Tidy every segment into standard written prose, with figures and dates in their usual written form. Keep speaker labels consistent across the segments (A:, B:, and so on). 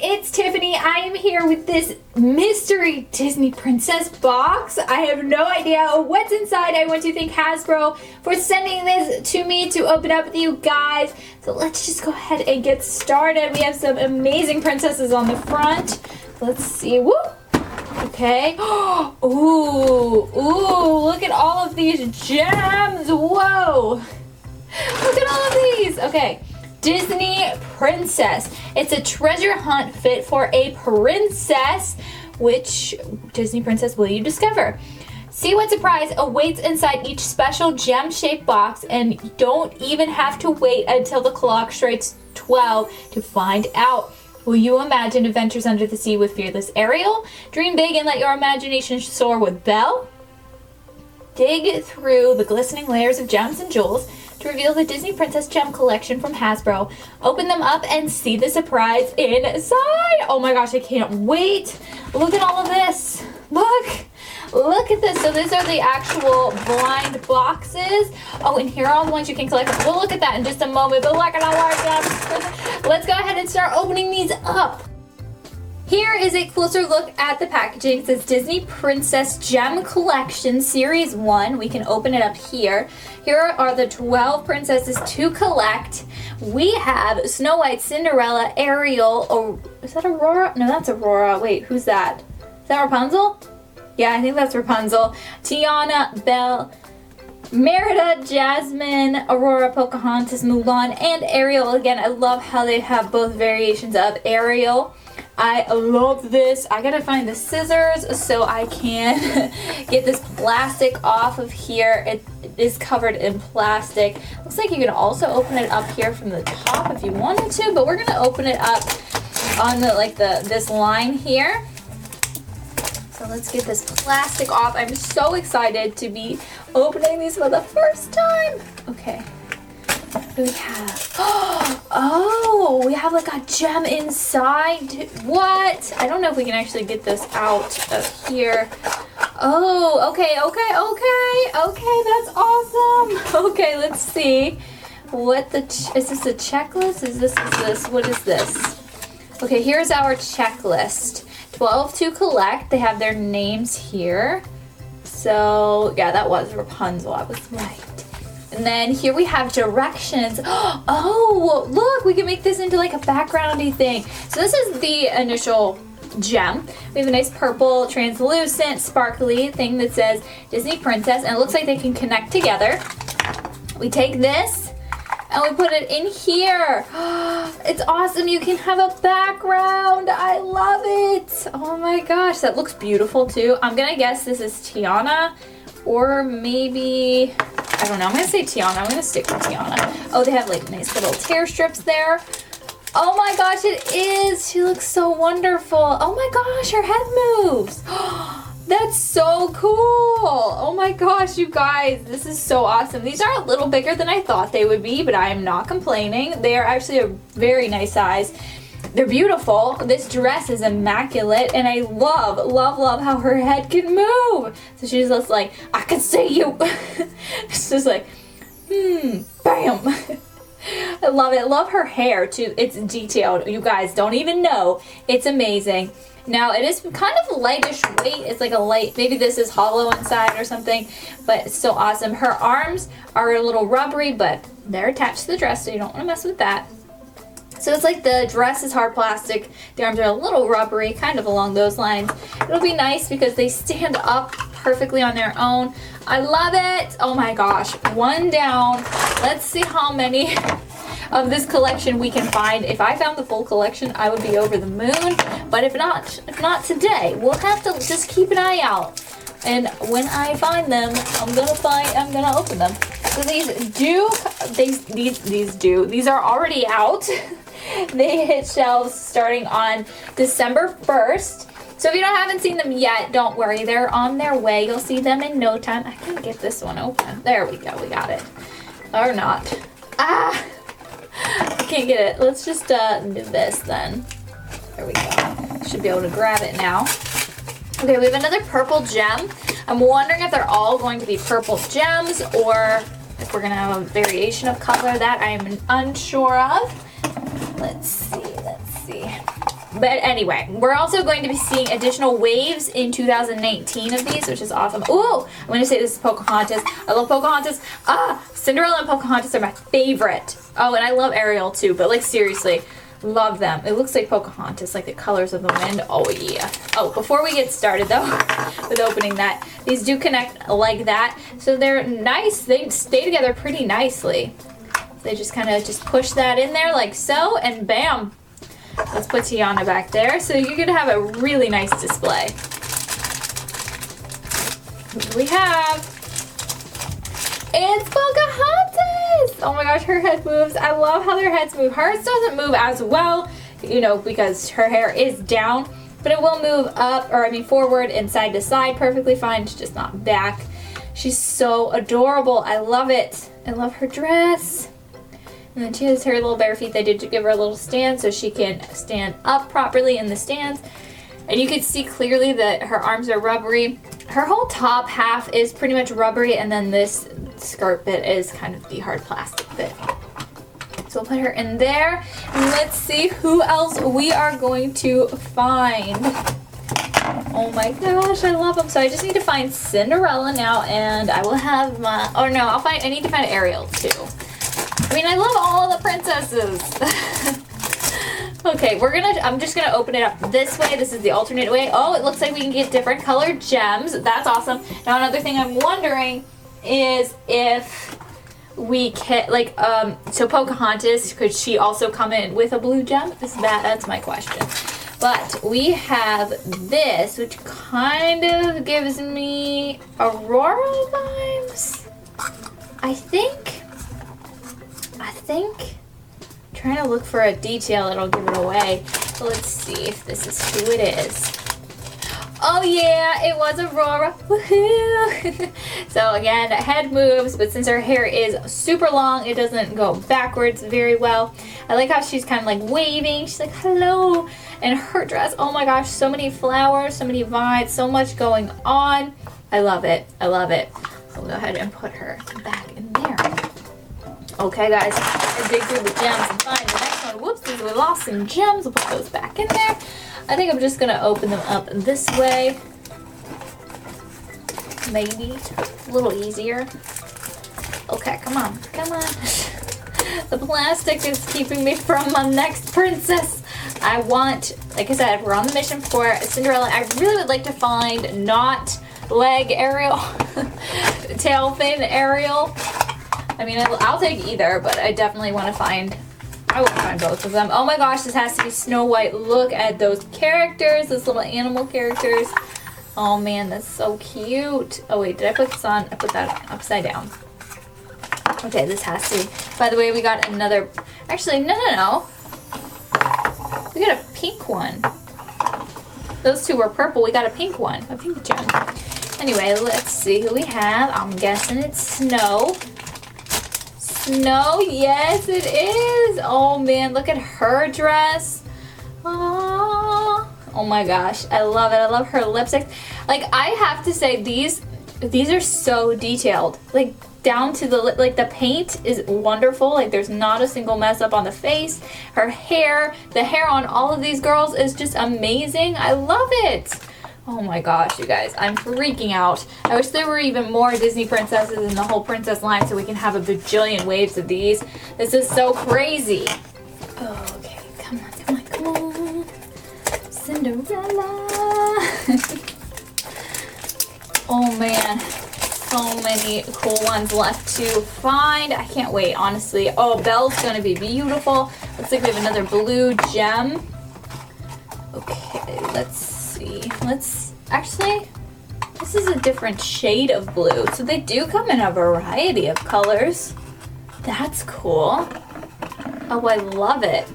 A: it's Tiffany. I am here with this mystery Disney princess box. I have no idea what's inside. I want to thank Hasbro for sending this to me to open up with you guys. So let's just go ahead and get started. We have some amazing princesses on the front. Let's see. Woo! Okay. Ooh, look at all of these gems. Whoa. Look at all of these. Okay. Disney Princess. It's a treasure hunt fit for a princess. Which Disney princess will you discover? See what surprise awaits inside each special gem-shaped box, and you don't even have to wait until the clock strikes 12 to find out. Will you imagine adventures under the sea with fearless Ariel? Dream big and let your imagination soar with Belle? Dig through the glistening layers of gems and jewels to reveal the Disney Princess Gem Collection from Hasbro. Open them up and see the surprise inside. Oh my gosh, I can't wait. Look at all of this. Look at this. So these are the actual blind boxes. Oh, and here are all the ones you can collect. We'll look at that in just a moment, but look at all our gems. Let's go ahead and start opening these up. Here is a closer look at the packaging. It says Disney Princess Gem Collection Series 1. We can open it up here. Here are the 12 princesses to collect. We have Snow White, Cinderella, Ariel. Is that Aurora? No, that's Aurora. Wait, who's that? Is that Rapunzel? Yeah, I think that's Rapunzel. Tiana, Belle, Merida, Jasmine, Aurora, Pocahontas, Mulan, and Ariel. Again, I love how they have both variations of Ariel. I love this. I gotta find the scissors so I can get this plastic off of here. It is covered in plastic. Looks like you can also open it up here from the top if you wanted to, but we're gonna open it up on this line here. So let's get this plastic off. I'm so excited to be opening these for the first time. Okay. What do we have? Oh, we have like a gem inside. What? I don't know if we can actually get this out of here. Oh, okay, that's awesome. Okay, let's see. Is this a checklist? Is this, what is this? Okay, here's our checklist. 12 to collect. They have their names here. So, yeah, that was Rapunzel. I was right. And then here we have directions. Oh, look, we can make this into like a backgroundy thing. So this is the initial gem. We have a nice purple, translucent, sparkly thing that says Disney Princess, and it looks like they can connect together. We take this and we put it in here. It's awesome. You can have a background. I love it. Oh my gosh, that looks beautiful too. I'm gonna guess this is Tiana, or maybe, I don't know, I'm gonna say Tiana. I'm gonna stick with Tiana. Oh, they have like nice little tear strips there. Oh my gosh, it is. She looks so wonderful. Oh my gosh, her head moves. That's so cool. Oh my gosh, you guys, this is so awesome. These are a little bigger than I thought they would be, but I am not complaining. They are actually a very nice size. They're beautiful. This dress is immaculate, and I love how her head can move. So she's just like, I can see you. It's just like, bam. I love it. I love her hair too. It's detailed. You guys don't even know. It's amazing. Now it is kind of lightish weight. It's like a light, maybe this is hollow inside or something, but it's so awesome. Her arms are a little rubbery, but they're attached to the dress, so you don't want to mess with that. So it's like the dress is hard plastic, the arms are a little rubbery, kind of along those lines. It'll be nice because they stand up perfectly on their own. I love it. Oh my gosh, one down. Let's see how many of this collection we can find. If I found the full collection, I would be over the moon. But if not today, we'll have to just keep an eye out. And when I find them, I'm gonna open them. So these are already out. They hit shelves starting on December 1st. So if you haven't seen them yet, don't worry. They're on their way. You'll see them in no time. I can't get this one open. There we go. We got it. Or not. I can't get it. Let's just do this then. There we go. Should be able to grab it now. Okay, we have another purple gem. I'm wondering if they're all going to be purple gems or if we're going to have a variation of color. That I am unsure of. Let's see. But anyway, we're also going to be seeing additional waves in 2019 of these, which is awesome. Ooh, I'm going to say this is Pocahontas. I love Pocahontas. Cinderella and Pocahontas are my favorite. Oh, and I love Ariel too, but like seriously, love them. It looks like Pocahontas, like the colors of the wind. Oh yeah. Oh, before we get started though, with opening that, these do connect like that. So they're nice. They stay together pretty nicely. They just kind of just push that in there like so, and bam. Let's put Tiana back there. So you're going to have a really nice display. Here we have, it's Pocahontas! Oh my gosh, her head moves. I love how their heads move. Hers doesn't move as well, you know, because her hair is down, but it will move up, or I mean forward and side to side perfectly fine. It's just not back. She's so adorable. I love it. I love her dress. And then she has her little bare feet. They did give her a little stand so she can stand up properly in the stands. And you can see clearly that her arms are rubbery. Her whole top half is pretty much rubbery, and then this skirt bit is kind of the hard plastic bit. So we'll put her in there. And let's see who else we are going to find. Oh my gosh, I love them. So I just need to find Cinderella now, and I will have my, oh no, I need to find Ariel too. I mean, I love all the princesses. Okay, I'm just gonna open it up this way. This is the alternate way. Oh, it looks like we can get different colored gems. That's awesome. Now another thing I'm wondering is if we can, like, so Pocahontas, could she also come in with a blue gem? That's my question. But we have this, which kind of gives me Aurora vibes. I think, trying to look for a detail that'll give it away. So let's see if this is who it is. Oh yeah, it was Aurora. Woohoo! So again, head moves, but since her hair is super long, it doesn't go backwards very well. I like how she's kind of like waving. She's like, hello. And her dress, oh my gosh, so many flowers, so many vines, so much going on. I love it. I love it. So we'll go ahead and put her back in there. Okay, guys, I dig through the gems and find the next one. Whoopsies, we lost some gems. We'll put those back in there. I think I'm just going to open them up this way. Maybe a little easier. Okay, come on. Come on. The plastic is keeping me from my next princess. I want, like I said, we're on the mission for Cinderella. I really would like to find not leg Ariel, tail fin Ariel. I mean, I'll take either, but I definitely want to find, I want to find both of them. Oh my gosh, this has to be Snow White. Look at those characters, those little animal characters. Oh man, that's so cute. Oh wait, did I put this on? I put that upside down. Okay, this has to be. By the way, we got another, actually, no. We got a pink one. Those two were purple. We got a pink one, a pink gem. Anyway, let's see who we have. I'm guessing it's Snow. Snow, yes it is. Oh man, look at her dress. Oh my gosh, I love it. I love her lipsticks. Like, I have to say, these are so detailed. Like, down to the lip, like the paint is wonderful. Like, there's not a single mess up on the face. Her hair, the hair on all of these girls is just amazing. I love it. Oh my gosh, you guys, I'm freaking out. I wish there were even more Disney princesses in the whole princess line so we can have a bajillion waves of these. This is so crazy. Okay, come on. Cinderella. Oh man, so many cool ones left to find. I can't wait, honestly. Oh, Belle's gonna be beautiful. Looks like we have another blue gem. Okay, let's see. Actually, this is a different shade of blue. So they do come in a variety of colors. That's cool. Oh, I love it.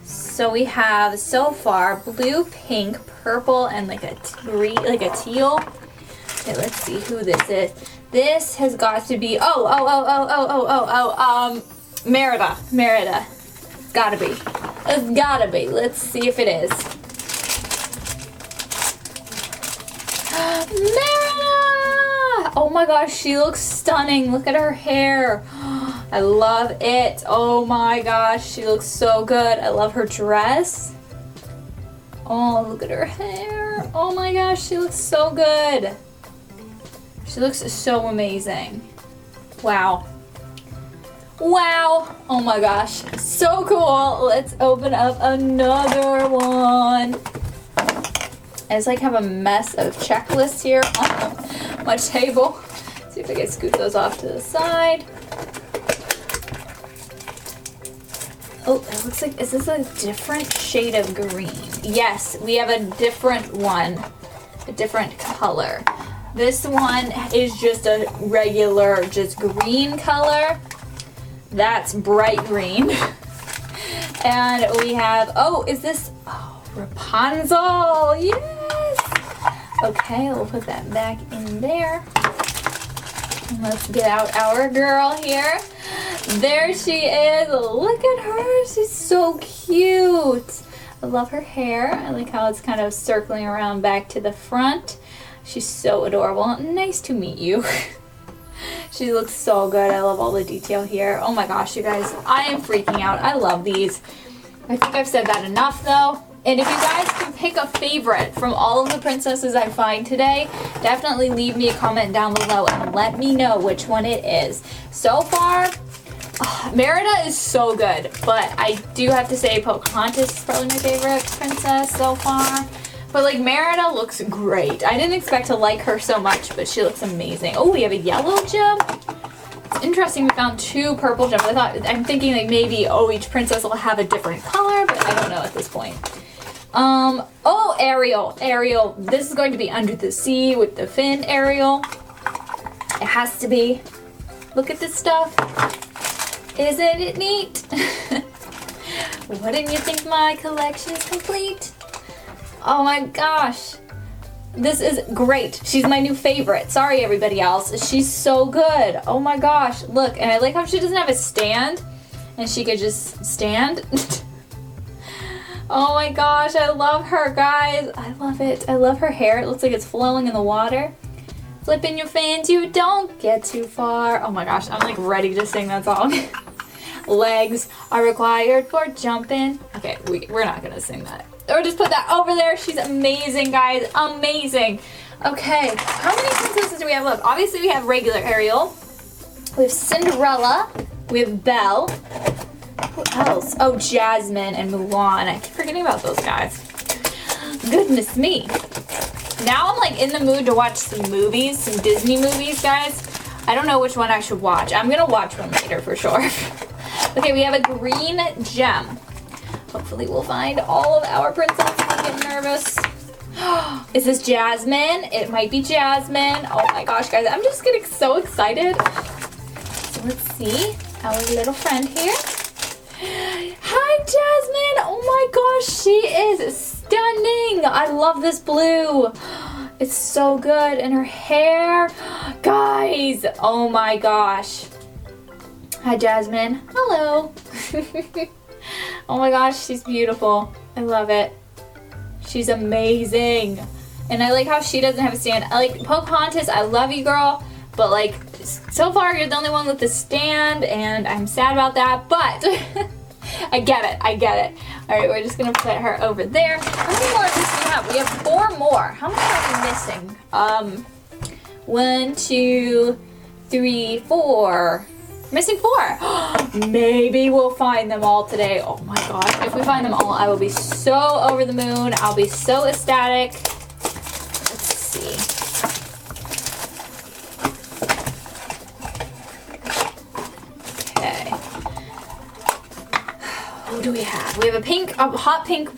A: So we have so far blue, pink, purple, and like a teal. Okay, let's see who this is. This has got to be Merida. It's gotta be. It's gotta be. Let's see if it is. Merida! Oh my gosh, she looks stunning. Look at her hair. I love it. Oh my gosh, she looks so good. I love her dress. Oh, look at her hair. Oh my gosh, she looks so good. She looks so amazing. Wow. Wow. Oh my gosh, so cool. Let's open up another one. I just like have a mess of checklists here on my table. See if I can scoot those off to the side. Oh, it looks like, is this a different shade of green? Yes, we have a different one, a different color. This one is just a regular, just green color. That's bright green. And we have, oh, is this, oh, Rapunzel, yes! Okay, we'll put that back in there. And let's get out our girl here. There she is. Look at her. She's so cute. I love her hair. I like how it's kind of circling around back to the front. She's so adorable. Nice to meet you. She looks so good. I love all the detail here. Oh my gosh, you guys. I am freaking out. I love these. I think I've said that enough though. And if you guys can pick a favorite from all of the princesses I find today, definitely leave me a comment down below and let me know which one it is. So far, Merida is so good, but I do have to say Pocahontas is probably my favorite princess so far. But like Merida looks great. I didn't expect to like her so much, but she looks amazing. Oh, we have a yellow gem. It's interesting we found two purple gems. I'm thinking like maybe, oh, each princess will have a different color, but I don't know at this point. Oh, Ariel. Ariel. This is going to be under the sea with the fin Ariel. It has to be. Look at this stuff. Isn't it neat? Wouldn't you think my collection is complete? Oh my gosh. This is great. She's my new favorite. Sorry, everybody else. She's so good. Oh my gosh. Look, and I like how she doesn't have a stand and she could just stand. Oh my gosh, I love her, guys. I love it. I love her hair. It looks like it's flowing in the water. Flipping your fins, you don't get too far. Oh my gosh, I'm like ready to sing that song. Legs are required for jumping. Okay, we're not gonna sing that. Or just put that over there. She's amazing, guys. Amazing. Okay, how many princesses do we have left? Obviously, we have regular Ariel. We have Cinderella. We have Belle. Who else? Oh, Jasmine and Mulan. I keep forgetting about those guys. Goodness me. Now I'm like in the mood to watch some movies, some Disney movies, guys. I don't know which one I should watch. I'm gonna watch one later for sure. Okay, we have a green gem. Hopefully we'll find all of our princesses. I'm getting nervous. Is this Jasmine? It might be Jasmine. Oh my gosh, guys, I'm just getting so excited. So let's see our little friend here. Hi, Jasmine. Oh my gosh, she is stunning. I love this blue. It's so good. And her hair. Guys, oh my gosh. Hi, Jasmine. Hello. Oh my gosh, she's beautiful. I love it. She's amazing. And I like how she doesn't have a stand. I like Pocahontas. I love you, girl. But like, so far you're the only one with the stand, and I'm sad about that, but I get it. I get it. All right, we're just gonna put her over there. How many more of this do we have? We have 4 more. How many are we missing? 1, 2, 3, 4. Missing 4. Maybe we'll find them all today. Oh my gosh, if we find them all, I will be so over the moon. I'll be so ecstatic. Let's see. Okay. Who do we have? We have a hot pink.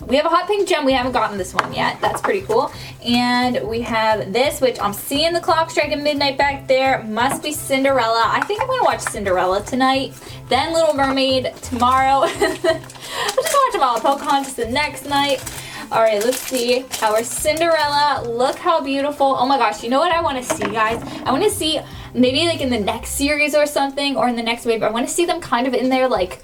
A: We have a hot pink gem. We haven't gotten this one yet. That's pretty cool. And we have this, which I'm seeing the clock striking midnight back there. Must be Cinderella. I think I'm going to watch Cinderella tonight. Then Little Mermaid tomorrow. I'll just watch them all. Pocahontas the next night. All right, let's see. Our Cinderella. Look how beautiful. Oh my gosh. You know what I want to see, guys? I want to see maybe like in the next series or something, or in the next wave. I want to see them kind of in their like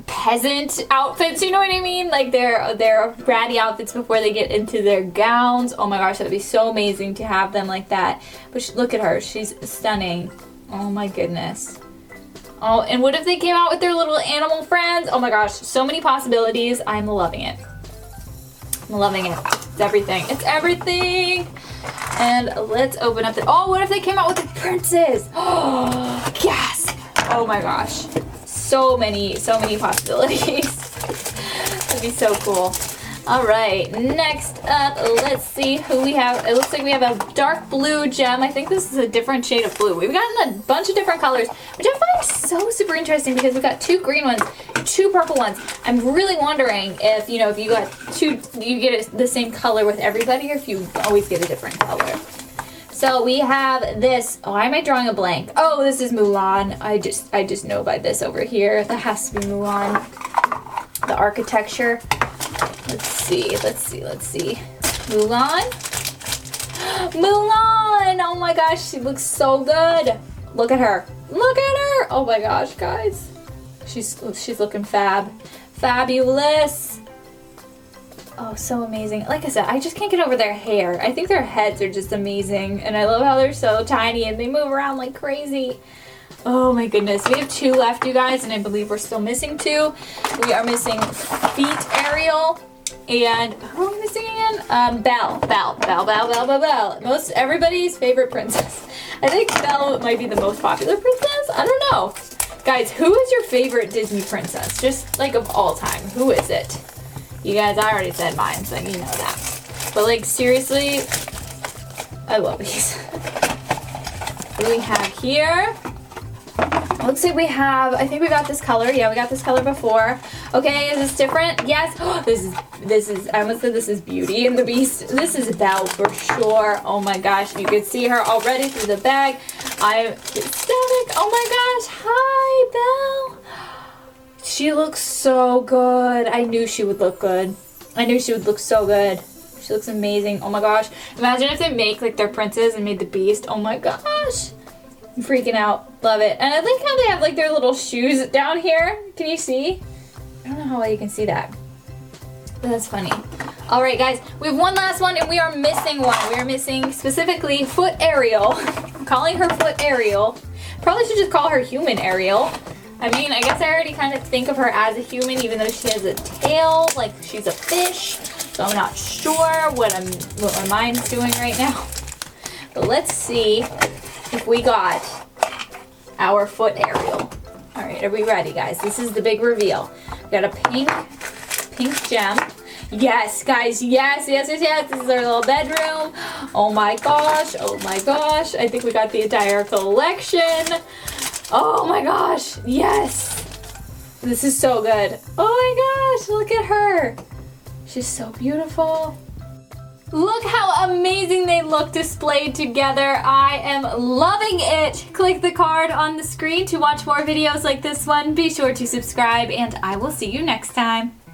A: peasant outfits, you know what I mean? Like their ratty outfits before they get into their gowns. Oh my gosh, that'd be so amazing to have them like that. But look at her, she's stunning. Oh my goodness. Oh, and what if they came out with their little animal friends? Oh my gosh, so many possibilities. I'm loving it. I'm loving it. It's everything. It's everything. And let's open up the, oh, what if they came out with the princes? Oh, yes. Oh my gosh. So many possibilities. That'd be so cool. All right, next up, let's see who we have. It looks like we have a dark blue gem. I think this is a different shade of blue. We've gotten a bunch of different colors, which I find so super interesting because we've got 2 green ones, 2 purple ones. I'm really wondering if, you know, if you got 2, you get the same color with everybody, or if you always get a different color. So we have this, why am I drawing a blank? Oh, this is Mulan. I just know by this over here. That has to be Mulan. The architecture. Let's see. Mulan? Mulan! Oh my gosh, she looks so good. Look at her. Look at her! Oh my gosh, guys. She's looking fabulous. Oh, so amazing. Like I said, I just can't get over their hair. I think their heads are just amazing. And I love how they're so tiny and they move around like crazy. Oh my goodness. We have 2 left, you guys, and I believe we're still missing 2. We are missing Feet Ariel. And who are we missing again? Belle. Most everybody's favorite princess. I think Belle might be the most popular princess. I don't know. Guys, who is your favorite Disney princess? Just like of all time. Who is it? You guys, I already said mine, so you know that. But like seriously, I love these. What do we have here? Looks like we have, I think we got this color. Yeah, we got this color before. Okay, is this different? Yes. This is, I almost said this is Beauty and the Beast. This is Belle for sure. Oh my gosh, you can see her already through the bag. I'm ecstatic. Oh my gosh, hi, Belle. She looks so good. I knew she would look good. I knew she would look so good. She looks amazing. Oh my gosh. Imagine if they make like their princess and made the Beast. Oh my gosh. I'm freaking out. Love it. And I like how they have like their little shoes down here. Can you see? I don't know how well you can see that. But that's funny. All right, guys. We have one last one and we are missing one. We are missing specifically Foot Ariel. I'm calling her Foot Ariel. Probably should just call her Human Ariel. I mean, I guess I already kind of think of her as a human even though she has a tail, like she's a fish. So I'm not sure what my mind's doing right now. But let's see if we got our Foot Ariel. All right, are we ready, guys? This is the big reveal. We got a pink gem. Yes, guys, yes. This is our little bedroom. Oh my gosh, I think we got the entire collection. Oh my gosh, yes. This is so good. Oh my gosh, look at her. She's so beautiful. Look how amazing they look displayed together. I am loving it. Click the card on the screen to watch more videos like this one. Be sure to subscribe and I will see you next time.